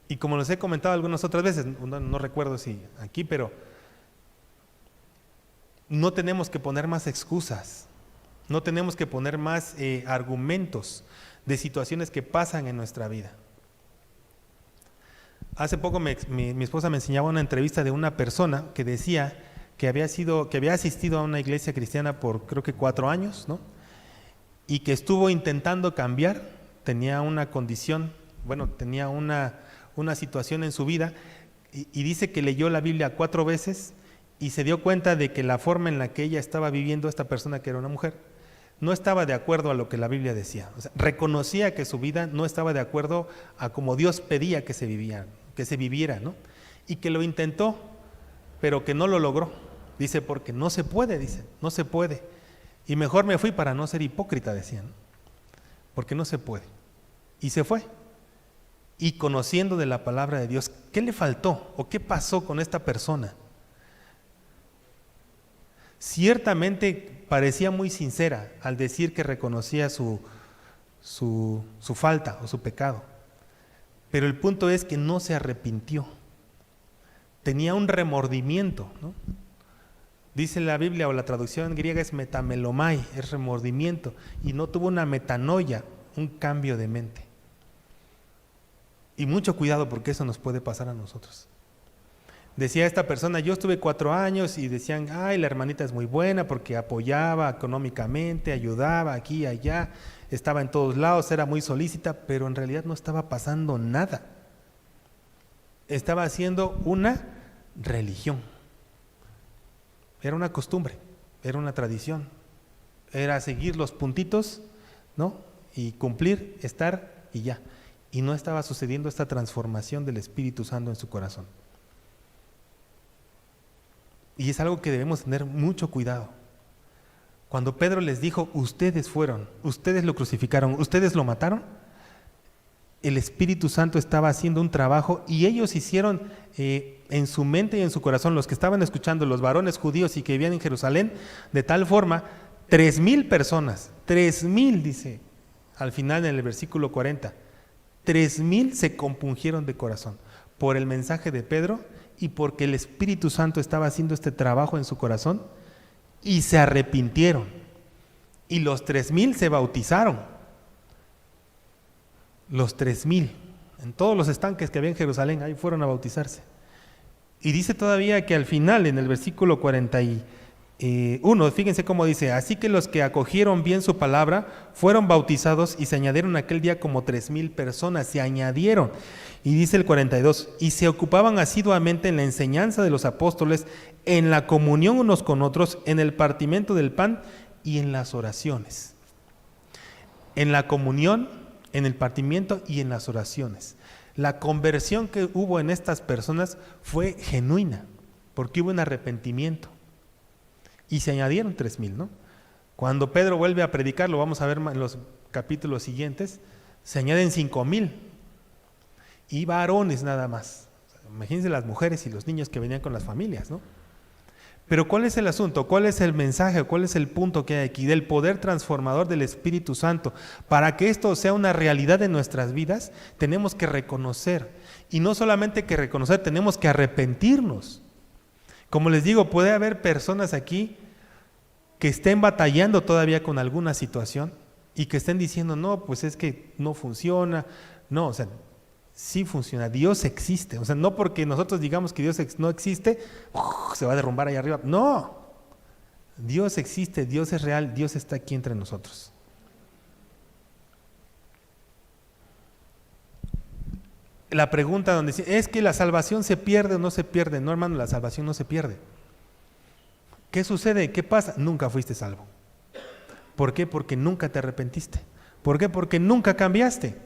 Y como les he comentado algunas otras veces, no recuerdo si aquí, pero no tenemos que poner más excusas, no tenemos que poner más argumentos de situaciones que pasan en nuestra vida. Hace poco mi esposa me enseñaba una entrevista de una persona que decía que había asistido a una iglesia cristiana por creo que 4 años, ¿no? Y que estuvo intentando cambiar, tenía una condición, tenía una situación en su vida, y dice que leyó la Biblia 4 veces y se dio cuenta de que la forma en la que ella estaba viviendo, esta persona que era una mujer, no estaba de acuerdo a lo que la Biblia decía. O sea, reconocía que su vida no estaba de acuerdo a como Dios pedía que se viviera, ¿no? Y que lo intentó, pero que no lo logró. Dice, porque no se puede, no se puede. Y mejor me fui para no ser hipócrita, decían, porque no se puede. Y se fue. Y conociendo de la palabra de Dios, ¿qué le faltó o qué pasó con esta persona? Ciertamente parecía muy sincera al decir que reconocía su falta o su pecado, pero el punto es que no se arrepintió, tenía un remordimiento, ¿no? Dice la Biblia, o la traducción griega es metamelomai, es remordimiento, y no tuvo una metanoia, un cambio de mente. Y mucho cuidado, porque eso nos puede pasar a nosotros. Decía esta persona, yo estuve 4 años y decían, ay, la hermanita es muy buena porque apoyaba económicamente, ayudaba aquí y allá, estaba en todos lados, era muy solícita, pero en realidad no estaba pasando nada. Estaba haciendo una religión. Era una costumbre, era una tradición, era seguir los puntitos, ¿no? Y cumplir, estar y ya. Y no estaba sucediendo esta transformación del Espíritu Santo en su corazón. Y es algo que debemos tener mucho cuidado. Cuando Pedro les dijo, ustedes fueron, ustedes lo crucificaron, ustedes lo mataron, el Espíritu Santo estaba haciendo un trabajo y ellos hicieron en su mente y en su corazón, los que estaban escuchando, los varones judíos y que vivían en Jerusalén, de tal forma, 3,000 personas, 3,000 dice al final en el versículo 40, 3,000 se compungieron de corazón por el mensaje de Pedro y porque el Espíritu Santo estaba haciendo este trabajo en su corazón y se arrepintieron. Y los 3,000 se bautizaron. Los 3,000, en todos los estanques que había en Jerusalén, ahí fueron a bautizarse. Y dice todavía que al final, en el versículo 41, fíjense cómo dice, así que los que acogieron bien su palabra fueron bautizados y se añadieron aquel día como 3,000 personas, se añadieron. Y dice el 42, y se ocupaban asiduamente en la enseñanza de los apóstoles, en la comunión unos con otros, en el partimiento del pan y en las oraciones. En la comunión, en el partimiento y en las oraciones. La conversión que hubo en estas personas fue genuina, porque hubo un arrepentimiento. Y se añadieron 3,000, ¿no? Cuando Pedro vuelve a predicar, lo vamos a ver en los capítulos siguientes, se añaden 5,000. Y varones nada más. Imagínense las mujeres y los niños que venían con las familias, ¿no? Pero ¿cuál es el asunto? ¿Cuál es el mensaje? ¿Cuál es el punto que hay aquí? Del poder transformador del Espíritu Santo. Para que esto sea una realidad en nuestras vidas, tenemos que reconocer. Y no solamente que reconocer, tenemos que arrepentirnos. Como les digo, puede haber personas aquí que estén batallando todavía con alguna situación y que estén diciendo, no, pues es que no funciona. No, o sea, sí funciona, Dios existe. O sea, no porque nosotros digamos que Dios no existe, se va a derrumbar ahí arriba. No, Dios existe, Dios es real, Dios está aquí entre nosotros. La pregunta donde dice, ¿es que la salvación se pierde o no se pierde? No, hermano, la salvación no se pierde. ¿Qué sucede? ¿Qué pasa? Nunca fuiste salvo. ¿Por qué? Porque nunca te arrepentiste. ¿Por qué? Porque nunca cambiaste.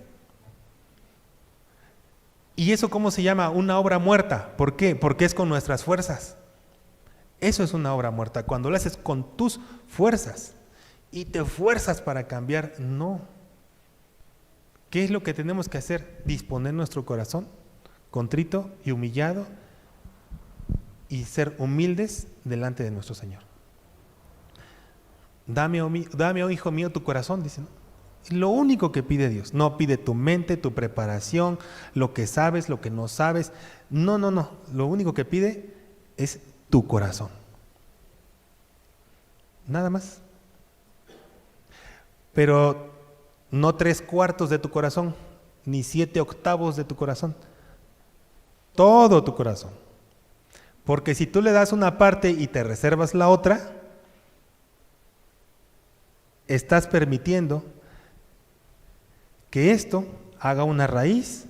¿Y eso cómo se llama? Una obra muerta. ¿Por qué? Porque es con nuestras fuerzas. Eso es una obra muerta. Cuando lo haces con tus fuerzas y te fuerzas para cambiar, no. ¿Qué es lo que tenemos que hacer? Disponer nuestro corazón contrito y humillado y ser humildes delante de nuestro Señor. Dame, oh hijo mío, tu corazón, dice, ¿no? Lo único que pide Dios, no pide tu mente, tu preparación, lo que sabes, lo que no sabes. No. Lo único que pide es tu corazón. Nada más. Pero no 3/4 de tu corazón, ni 7/8 de tu corazón. todo tu corazón. Porque si tú le das una parte y te reservas la otra, estás permitiendo que esto haga una raíz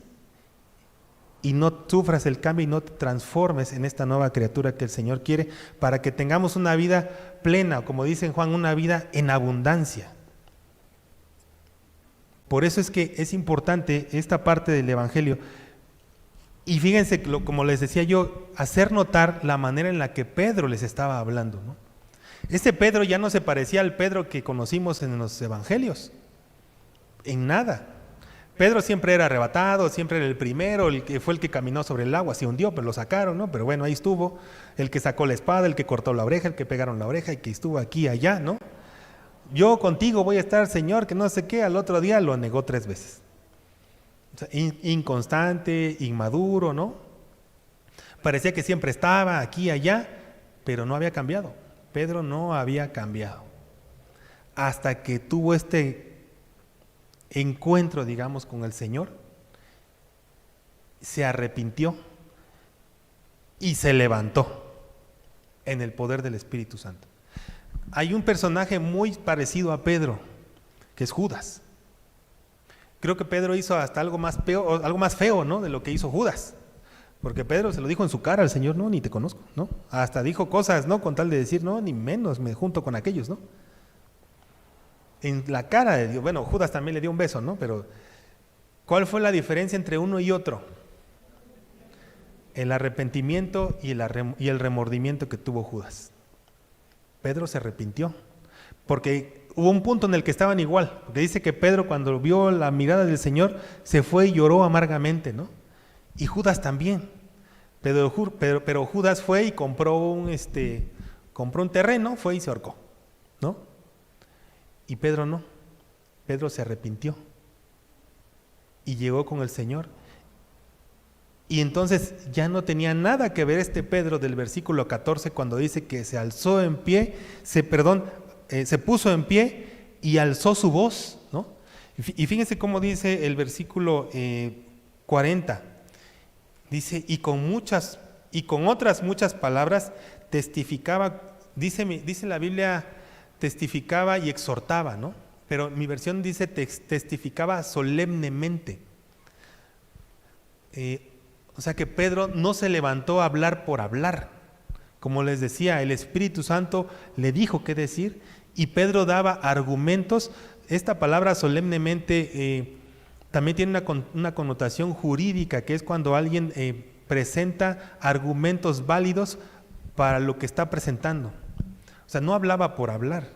y no sufras el cambio y no te transformes en esta nueva criatura que el Señor quiere para que tengamos una vida plena, como dice en Juan, una vida en abundancia. Por eso es que es importante esta parte del Evangelio. Y fíjense, como les decía yo, hacer notar la manera en la que Pedro les estaba hablando, ¿no? Este Pedro ya no se parecía al Pedro que conocimos en los Evangelios, en nada. Pedro siempre era arrebatado, siempre era el primero, el que fue el que caminó sobre el agua, se hundió, pero lo sacaron, ¿no? Pero bueno, ahí estuvo, el que sacó la espada, el que cortó la oreja, el que pegaron la oreja, el que estuvo aquí y allá, ¿no? Yo contigo voy a estar, Señor, que no sé qué, al otro día lo negó 3 veces. O sea, inconstante, inmaduro, ¿no? Parecía que siempre estaba aquí y allá, pero no había cambiado. Pedro no había cambiado. Hasta que tuvo este encuentro, digamos, con el Señor, se arrepintió y se levantó en el poder del Espíritu Santo. Hay un personaje muy parecido a Pedro, que es Judas. Creo que Pedro hizo hasta algo más feo, ¿no? De lo que hizo Judas. Porque Pedro se lo dijo en su cara al Señor, no, ni te conozco, ¿no? Hasta dijo cosas, ¿no? Con tal de decir, no, ni menos me junto con aquellos, ¿no? En la cara de Dios. Bueno, Judas también le dio un beso, ¿no? Pero ¿cuál fue la diferencia entre uno y otro? El arrepentimiento y el remordimiento que tuvo Judas. Pedro se arrepintió, porque hubo un punto en el que estaban igual, porque dice que Pedro cuando vio la mirada del Señor se fue y lloró amargamente, ¿no? Y Judas también, pero Judas fue y compró un terreno, fue y se ahorcó, ¿no? Y Pedro no, Pedro se arrepintió y llegó con el Señor. Y entonces ya no tenía nada que ver este Pedro del versículo 14 cuando dice que se alzó en pie, se puso en pie y alzó su voz, ¿no? Y fíjense cómo dice el versículo 40. Dice, y con otras muchas palabras testificaba, dice la Biblia, testificaba y exhortaba, ¿no? Pero mi versión dice testificaba solemnemente. O sea que Pedro no se levantó a hablar por hablar. Como les decía, el Espíritu Santo le dijo qué decir y Pedro daba argumentos. Esta palabra solemnemente también tiene una connotación jurídica, que es cuando alguien presenta argumentos válidos para lo que está presentando. O sea, no hablaba por hablar.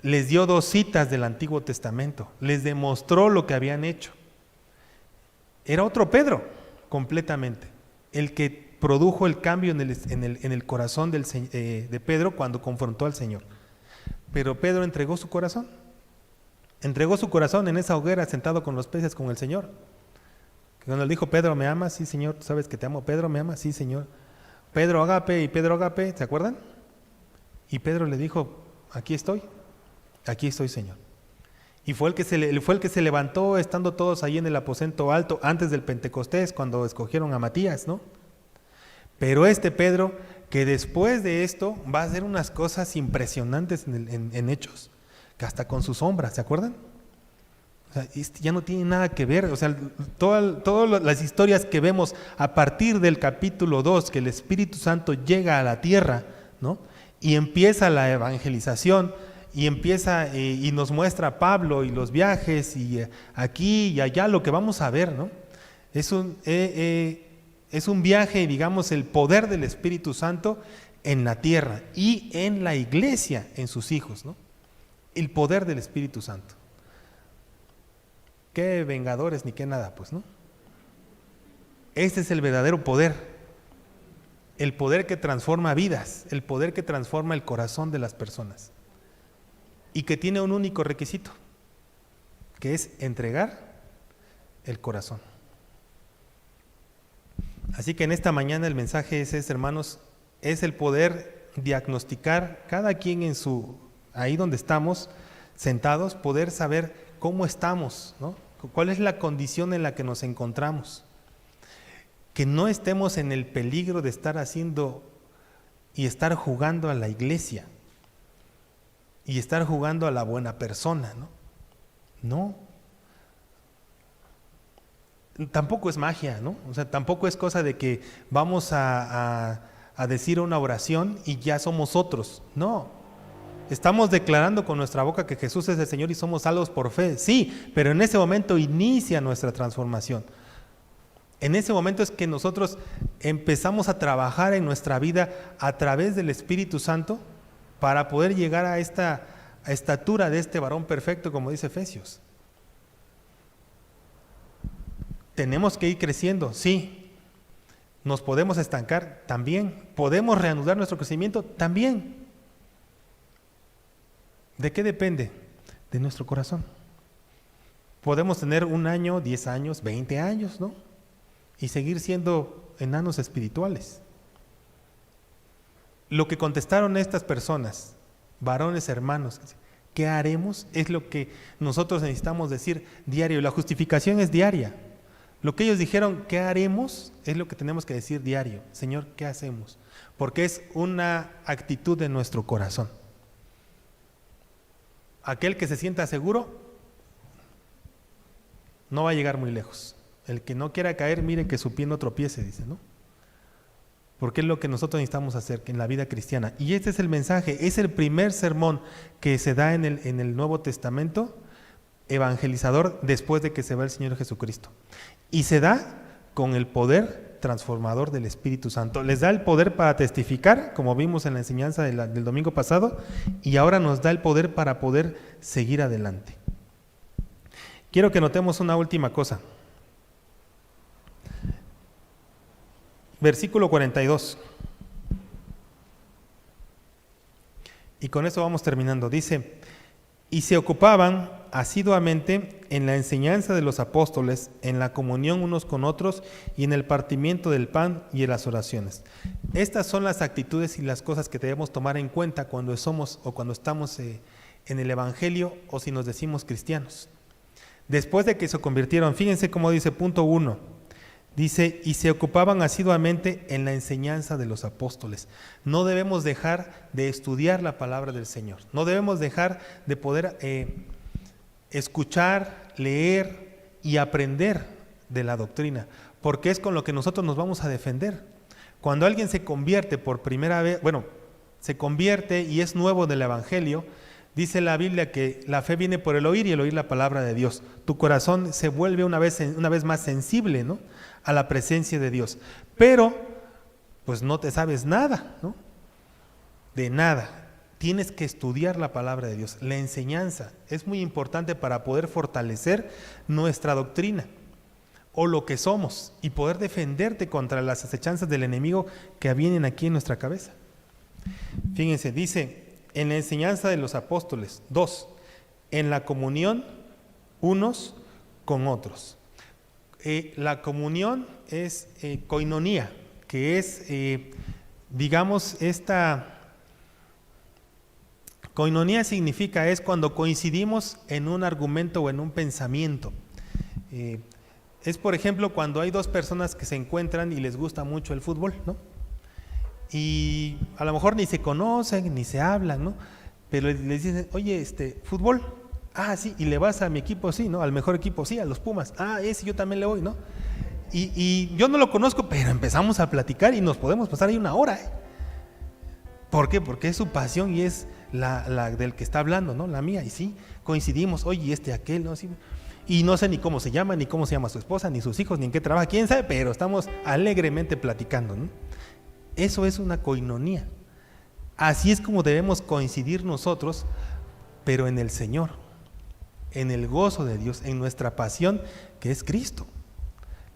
Les dio 2 citas del Antiguo Testamento, les demostró lo que habían hecho. Era otro Pedro, completamente, el que produjo el cambio en el corazón de Pedro cuando confrontó al Señor. Pero Pedro entregó su corazón en esa hoguera sentado con los peces con el Señor. Cuando le dijo, Pedro, ¿me amas? Sí, Señor, tú sabes que te amo. Pedro, ¿me amas? Sí, Señor. Pedro, ágape, y Pedro, ágape, ¿se acuerdan? Y Pedro le dijo, aquí estoy, Señor. Y fue el que se levantó estando todos ahí en el aposento alto antes del Pentecostés, cuando escogieron a Matías, ¿no? Pero este Pedro, que después de esto va a hacer unas cosas impresionantes en Hechos, que hasta con su sombra, ¿se acuerdan? O sea, ya no tiene nada que ver, o sea, todas las historias que vemos a partir del capítulo 2, que el Espíritu Santo llega a la tierra, ¿no? Y empieza la evangelización, y empieza y nos muestra a Pablo y los viajes y aquí y allá lo que vamos a ver, ¿no? Es un viaje, digamos, el poder del Espíritu Santo en la tierra y en la iglesia, en sus hijos, ¿no? El poder del Espíritu Santo. Qué vengadores ni qué nada, pues, ¿no? Este es el verdadero poder. El poder que transforma vidas, el poder que transforma el corazón de las personas. Y que tiene un único requisito, que es entregar el corazón. Así que en esta mañana el mensaje es ese, hermanos, es el poder diagnosticar cada quien ahí donde estamos sentados, poder saber cómo estamos, ¿no? Cuál es la condición en la que nos encontramos. que no estemos en el peligro de estar haciendo y estar jugando a la iglesia y estar jugando a la buena persona, ¿no? No. Tampoco es magia, ¿no? O sea, tampoco es cosa de que vamos a decir una oración y ya somos otros. No. Estamos declarando con nuestra boca que Jesús es el Señor y somos salvos por fe. Sí, pero en ese momento inicia nuestra transformación. En ese momento es que nosotros empezamos a trabajar en nuestra vida a través del Espíritu Santo para poder llegar a esta estatura de este varón perfecto, como dice Efesios. Tenemos que ir creciendo, sí. Nos podemos estancar, también. Podemos reanudar nuestro crecimiento, también. ¿De qué depende? De nuestro corazón. Podemos tener 1 año, 10 años, 20 años, ¿no? Y seguir siendo enanos espirituales. Lo que contestaron estas personas, varones hermanos, ¿qué haremos? Es lo que nosotros necesitamos decir diario. La justificación es diaria. Lo que ellos dijeron, ¿qué haremos? Es lo que tenemos que decir diario. Señor, ¿qué hacemos? Porque es una actitud de nuestro corazón. Aquel que se sienta seguro no va a llegar muy lejos. El que no quiera caer, mire que su pie no tropiece, dice, ¿no? Porque es lo que nosotros necesitamos hacer en la vida cristiana. Y este es el mensaje, es el primer sermón que se da en el Nuevo Testamento, evangelizador, después de que se va el Señor Jesucristo. Y se da con el poder transformador del Espíritu Santo. Les da el poder para testificar, como vimos en la enseñanza del domingo pasado, y ahora nos da el poder para poder seguir adelante. Quiero que notemos una última cosa. Versículo 42. Y con eso vamos terminando. Dice, y se ocupaban asiduamente en la enseñanza de los apóstoles, en la comunión unos con otros y en el partimiento del pan y en las oraciones. Estas son las actitudes y las cosas que debemos tomar en cuenta cuando somos o cuando estamos en el Evangelio o si nos decimos cristianos. Después de que se convirtieron, fíjense cómo dice punto 1. Dice, y se ocupaban asiduamente en la enseñanza de los apóstoles. No debemos dejar de estudiar la palabra del Señor. No debemos dejar de poder escuchar, leer y aprender de la doctrina, porque es con lo que nosotros nos vamos a defender. Cuando alguien se convierte por primera vez, se convierte y es nuevo del Evangelio, dice la Biblia que la fe viene por el oír y el oír la palabra de Dios. Tu corazón se vuelve una vez más sensible, ¿no?, a la presencia de Dios. Pero, pues no te sabes nada, ¿no? De nada. Tienes que estudiar la palabra de Dios. La enseñanza es muy importante para poder fortalecer nuestra doctrina o lo que somos y poder defenderte contra las acechanzas del enemigo que vienen aquí en nuestra cabeza. Fíjense, dice, en la enseñanza de los apóstoles. 2, en la comunión unos con otros. La comunión es koinonía, que es, esta koinonía significa es cuando coincidimos en un argumento o en un pensamiento. Es, por ejemplo, cuando hay 2 personas que se encuentran y les gusta mucho el fútbol, ¿no? Y a lo mejor ni se conocen, ni se hablan, ¿no? Pero les dicen, oye, fútbol. Ah, sí, y le vas a mi equipo, sí, ¿no? Al mejor equipo, sí, a los Pumas. Ah, ese yo también le voy, ¿no? Y yo no lo conozco, pero empezamos a platicar y nos podemos pasar ahí 1 hora, ¿eh? ¿Por qué? Porque es su pasión y es la del que está hablando, ¿no? La mía, y sí, coincidimos, oye, aquel, ¿no? Sí. Y no sé ni cómo se llama, ni cómo se llama su esposa, ni sus hijos, ni en qué trabaja, quién sabe, pero estamos alegremente platicando, ¿no? Eso es una koinonía. Así es como debemos coincidir nosotros, pero en el Señor, en el gozo de Dios, en nuestra pasión que es Cristo.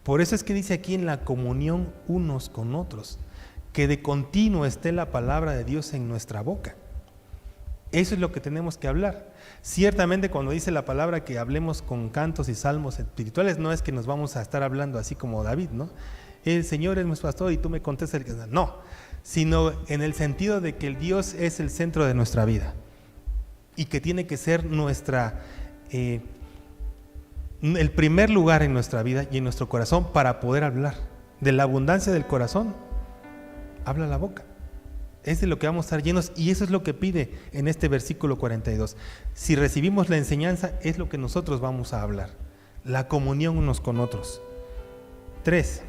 Por eso es que dice aquí en la comunión unos con otros, que de continuo esté la palabra de Dios en nuestra boca. Eso es lo que tenemos que hablar. Ciertamente cuando dice la palabra que hablemos con cantos y salmos espirituales, no es que nos vamos a estar hablando así como David, ¿no? El Señor es nuestro pastor y tú me contestas, no, sino en el sentido de que el Dios es el centro de nuestra vida y que tiene que ser el primer lugar en nuestra vida y en nuestro corazón para poder hablar De la abundancia del corazón habla la boca. Es de lo que vamos a estar llenos, y eso es lo que pide en este versículo 42. Si recibimos la enseñanza, es lo que nosotros vamos a hablar, la comunión unos con otros. 3,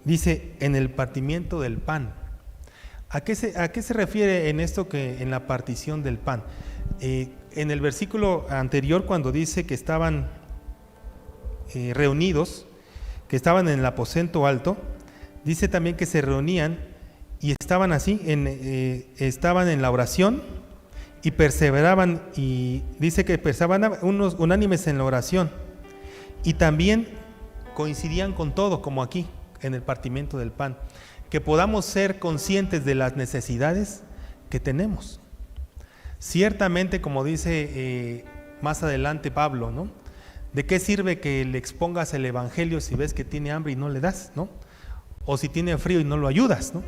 dice en el partimiento del pan. ¿A qué se refiere en esto, que en la partición del pan? En el versículo anterior, cuando dice que estaban reunidos, que estaban en el aposento alto, dice también que se reunían y estaban así, estaban en la oración y perseveraban, y dice que perseveraban unos unánimes en la oración, y también coincidían con todo, como aquí en el partimiento del pan, que podamos ser conscientes de las necesidades que tenemos. Ciertamente, como dice más adelante Pablo, ¿no? ¿De qué sirve que le expongas el evangelio si ves que tiene hambre y no le das, ¿no? O si tiene frío y no lo ayudas, ¿no?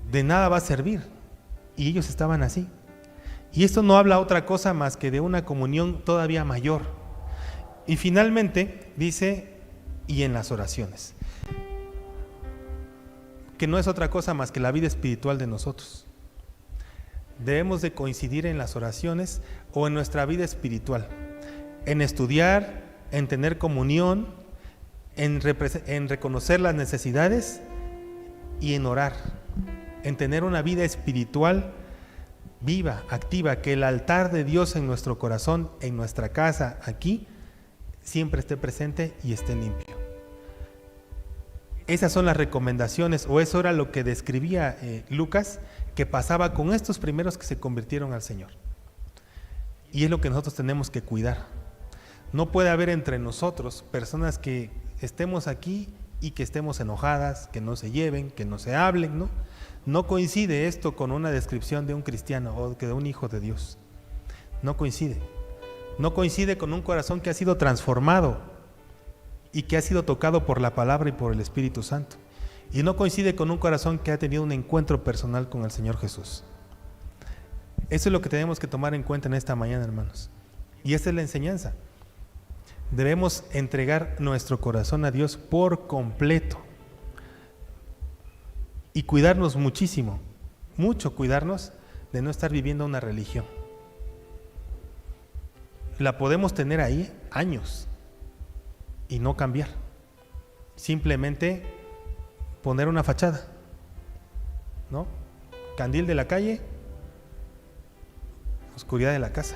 De nada va a servir. Y ellos estaban así. Y esto no habla otra cosa más que de una comunión todavía mayor. Y finalmente dice, y en las oraciones, que no es otra cosa más que la vida espiritual de nosotros. Debemos de coincidir en las oraciones o en nuestra vida espiritual, en estudiar, en tener comunión, en reconocer las necesidades y en orar, en tener una vida espiritual viva, activa, que el altar de Dios en nuestro corazón, en nuestra casa, aquí, siempre esté presente y esté limpio. Esas son las recomendaciones, o eso era lo que describía Lucas, que pasaba con estos primeros que se convirtieron al Señor. Y es lo que nosotros tenemos que cuidar. No puede haber entre nosotros personas que estemos aquí y que estemos enojadas, que no se lleven, que no se hablen, ¿no? No coincide esto con una descripción de un cristiano o de un hijo de Dios. No coincide. No coincide con un corazón que ha sido transformado y que ha sido tocado por la palabra y por el Espíritu Santo. Y no coincide con un corazón que ha tenido un encuentro personal con el Señor Jesús. Eso es lo que tenemos que tomar en cuenta en esta mañana, hermanos. Y esta es la enseñanza. Debemos entregar nuestro corazón a Dios por completo. Y cuidarnos muchísimo, mucho cuidarnos de no estar viviendo una religión. La podemos tener ahí años y no cambiar. Simplemente poner una fachada, ¿no? Candil de la calle, oscuridad de la casa.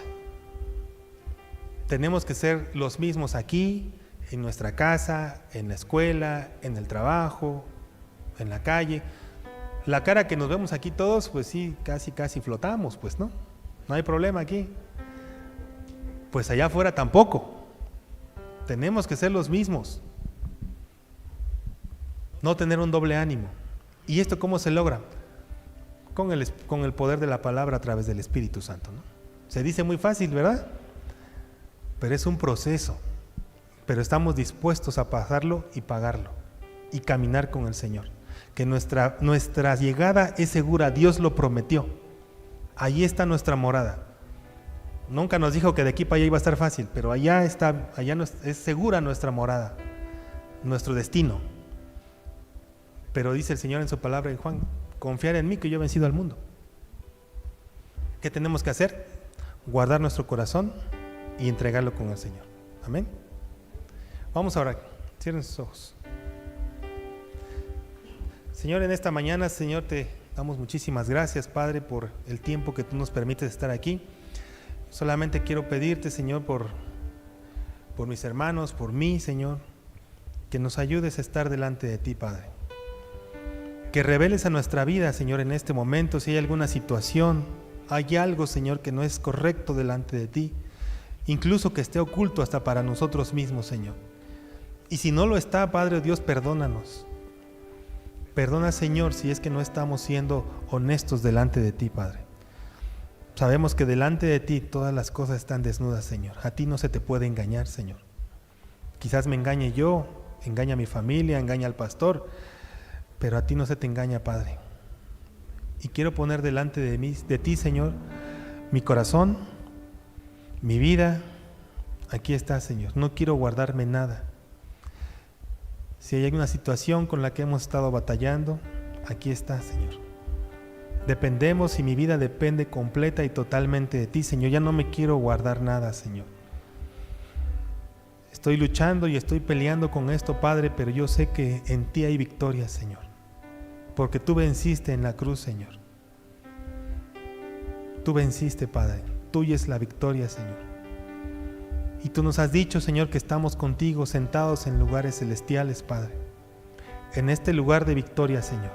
Tenemos que ser los mismos aquí, en nuestra casa, en la escuela, en el trabajo, en la calle. La cara que nos vemos aquí todos, pues sí, casi flotamos, pues no hay problema aquí. Pues allá afuera tampoco. Tenemos que ser los mismos. No tener un doble ánimo. ¿Y esto cómo se logra? Con el poder de la palabra a través del Espíritu Santo, ¿no? Se dice muy fácil, ¿verdad? Pero es un proceso. Pero estamos dispuestos a pasarlo y pagarlo y caminar con el Señor. Que nuestra llegada es segura, Dios lo prometió. Allí está nuestra morada. Nunca nos dijo que de aquí para allá iba a estar fácil, pero allá es segura nuestra morada, nuestro destino. Pero dice el Señor en su palabra en Juan, confiar en mí que yo he vencido al mundo. ¿Qué tenemos que hacer? Guardar nuestro corazón y entregarlo con el Señor. Amén. Vamos a orar. Cierren sus ojos. Señor, en esta mañana, Señor, te damos muchísimas gracias, Padre, por el tiempo que tú nos permites estar aquí. Solamente quiero pedirte, Señor, por mis hermanos, por mí, Señor, que nos ayudes a estar delante de ti, Padre. Que reveles a nuestra vida, Señor, en este momento, si hay alguna situación, hay algo, Señor, que no es correcto delante de ti, incluso que esté oculto hasta para nosotros mismos, Señor. Y si no lo está, Padre Dios, perdónanos. Perdona, Señor, si es que no estamos siendo honestos delante de ti, Padre. Sabemos que delante de ti todas las cosas están desnudas, Señor. A ti no se te puede engañar, Señor. Quizás me engañe yo, engaña a mi familia, engaña al pastor, pero a ti no se te engaña, Padre. Y quiero poner delante de ti, Señor, mi corazón, mi vida. Aquí está, Señor. No quiero guardarme nada. Si hay alguna situación con la que hemos estado batallando, aquí está, Señor. Dependemos y mi vida depende completa y totalmente de ti, Señor. Ya no me quiero guardar nada, Señor. Estoy luchando y estoy peleando con esto, Padre, pero yo sé que en ti hay victoria, Señor. Porque tú venciste en la cruz, Señor. Tú venciste, Padre. Tuya es la victoria, Señor. Y tú nos has dicho, Señor, que estamos contigo sentados en lugares celestiales, Padre. En este lugar de victoria, Señor.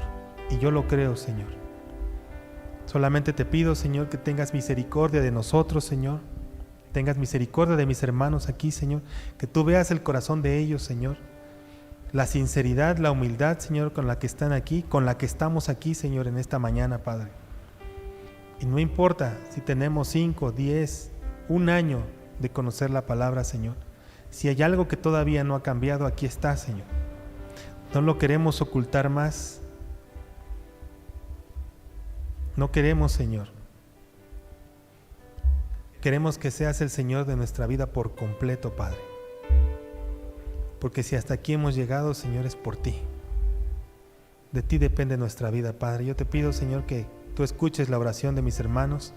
Y yo lo creo, Señor. Solamente te pido, Señor, que tengas misericordia de nosotros, Señor. Tengas misericordia de mis hermanos aquí, Señor. Que tú veas el corazón de ellos, Señor. La sinceridad, la humildad, Señor, con la que están aquí, con la que estamos aquí, Señor, en esta mañana, Padre. Y no importa si tenemos 5, 10, un año de conocer la palabra, Señor. Si hay algo que todavía no ha cambiado, aquí está, Señor. No lo queremos ocultar más. No queremos, Señor. Queremos que seas el Señor de nuestra vida por completo, Padre. Porque si hasta aquí hemos llegado, Señor, es por ti. De ti depende nuestra vida, Padre. Yo te pido, Señor, que tú escuches la oración de mis hermanos,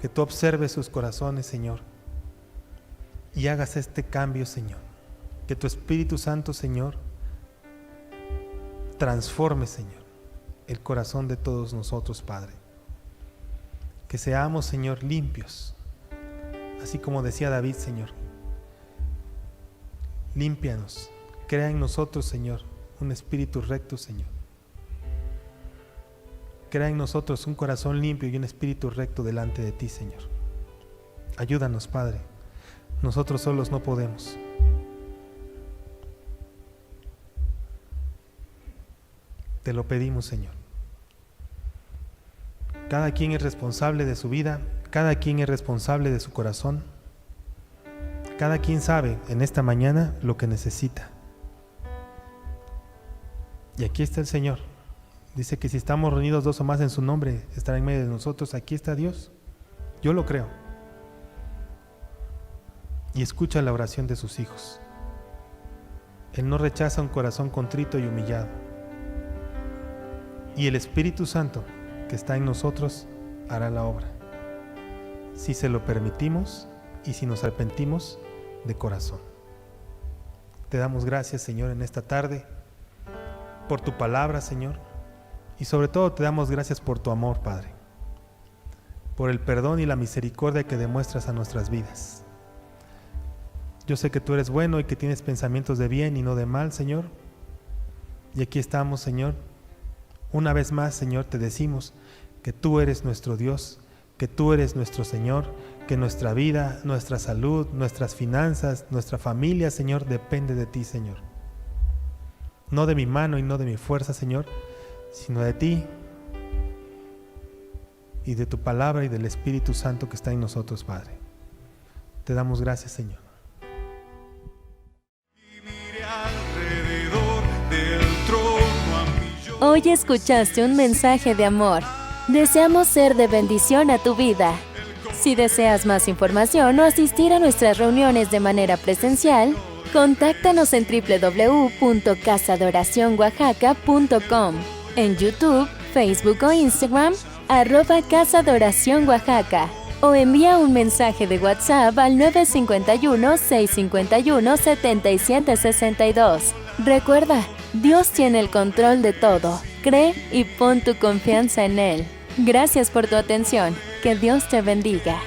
que tú observes sus corazones, Señor, y hagas este cambio, Señor. Que tu Espíritu Santo, Señor, transforme, Señor, el corazón de todos nosotros, Padre. Que seamos, Señor, limpios, así como decía David, Señor. Límpianos, crea en nosotros, Señor, un espíritu recto, Señor. Crea en nosotros un corazón limpio y un espíritu recto delante de ti, Señor. Ayúdanos, Padre. Nosotros solos no podemos. Te lo pedimos, Señor. Cada quien es responsable de su vida, cada quien es responsable de su corazón. Cada quien sabe en esta mañana lo que necesita. Y aquí está el Señor. Dice que si estamos reunidos 2 o más en su nombre, estará en medio de nosotros. Aquí está Dios. Yo lo creo. Y escucha la oración de sus hijos. Él no rechaza un corazón contrito y humillado. Y el Espíritu Santo que está en nosotros hará la obra. Si se lo permitimos y si nos arrepentimos de corazón. Te damos gracias, Señor, en esta tarde por tu palabra, Señor, y sobre todo te damos gracias por tu amor, Padre, por el perdón y la misericordia que demuestras a nuestras vidas. Yo sé que tú eres bueno y que tienes pensamientos de bien y no de mal, Señor, y aquí estamos, Señor. Una vez más, Señor, te decimos que tú eres nuestro Dios, que tú eres nuestro Señor, que nuestra vida, nuestra salud, nuestras finanzas, nuestra familia, Señor, depende de ti, Señor. No de mi mano y no de mi fuerza, Señor, sino de ti y de tu palabra y del Espíritu Santo que está en nosotros, Padre. Te damos gracias, Señor. Hoy escuchaste un mensaje de amor. Deseamos ser de bendición a tu vida. Si deseas más información o asistir a nuestras reuniones de manera presencial, contáctanos en www.casadoracionoaxaca.com, en YouTube, Facebook o Instagram, @Casa de Oración Oaxaca, o envía un mensaje de WhatsApp al 951-651-7762. Recuerda, Dios tiene el control de todo. Cree y pon tu confianza en Él. Gracias por tu atención. Que Dios te bendiga.